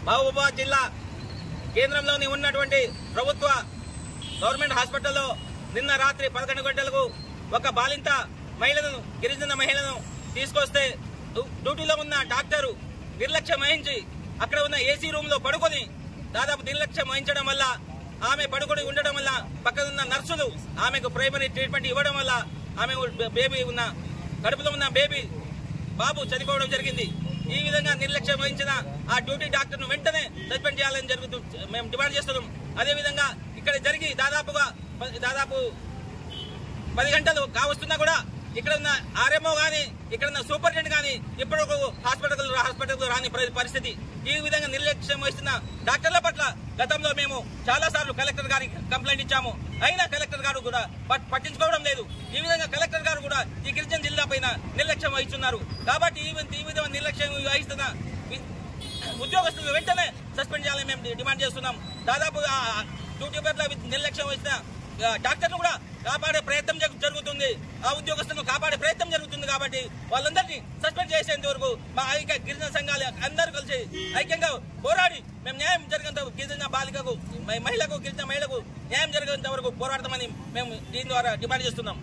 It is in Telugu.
మహబూబాబాద్ జిల్లా కేంద్రంలోని ఉన్నటువంటి ప్రభుత్వ గవర్నమెంట్ హాస్పిటల్లో నిన్న రాత్రి 11 గంటలకు ఒక బాలింత మహిళను గిరిజన మహిళను తీసుకొస్తే డ్యూటీలో ఉన్న డాక్టరు నిర్లక్ష్యం వహించి అక్కడ ఉన్న ఏసీ రూమ్ లో పడుకొని దాదాపు నిర్లక్ష్యం వహించడం వల్ల ఆమె పడుకొని ఉండడం వల్ల పక్కనున్న నర్సులు ఆమెకు ప్రైమరీ ట్రీట్మెంట్ ఇవ్వడం వల్ల ఆమె బేబీ ఉన్న కడుపులో ఉన్న బేబీ బాబు చనిపోవడం జరిగింది. ఈ విధంగా నిర్లక్ష్యం వహించిన ఆ డ్యూటీ డాక్టర్ ను వెంటనే సస్పెండ్ చేయాలని మేము డిమాండ్ చేస్తున్నాం. అదేవిధంగా ఇక్కడ జరిగి దాదాపు 10 గంటలు కావస్తున్నా కూడా ఇక్కడ ఉన్న ఆర్ఎంఓ గానీ ఇక్కడ ఉన్న సూపరింటెండెంట్ గానీ ఇప్పటివరకు హాస్పిటల్ రాని పరిస్థితి. ఈ విధంగా నిర్లక్ష్యం వహిస్తున్న డాక్టర్ల పట్ల గతంలో మేము చాలా సార్లు కలెక్టర్ గారికి కంప్లైంట్ ఇచ్చాము. అయినా కలెక్టర్ గారు కూడా పట్టించుకోవడం లేదు. ఈ విధంగా కలెక్టర్ గారు కూడా ఈ గిరిజన జిల్లా పైన నిర్లక్ష్యం వహిస్తున్నారు. కాబట్టి ఈ విధంగా నిర్లక్ష్యం వహిస్తున్న ఉద్యోగస్తులు వెంటనే సస్పెండ్ చేయాలని మేము డిమాండ్ చేస్తున్నాం. దాదాపు డ్యూటీ పట్ల నిర్లక్ష్యం వహిస్తున్న డాక్టర్లు కూడా కాపాడే ప్రయత్నం జరుగుతుంది, ఆ ఉద్యోగస్తులను కాపాడే ప్రయత్నం జరుగుతుంది. కాబట్టి వాళ్ళందరినీ సస్పెండ్ చేసేంత వరకు మా ఐక్య గిరిజన సంఘాలు అందరూ కలిసి ఐక్యంగా పోరాడి మేము న్యాయం జరిగేంత గిరిజన బాలికకు గిరిజన మహిళకు న్యాయం జరిగేంత వరకు పోరాడతామని మేము దీని ద్వారా డిమాండ్ చేస్తున్నాం.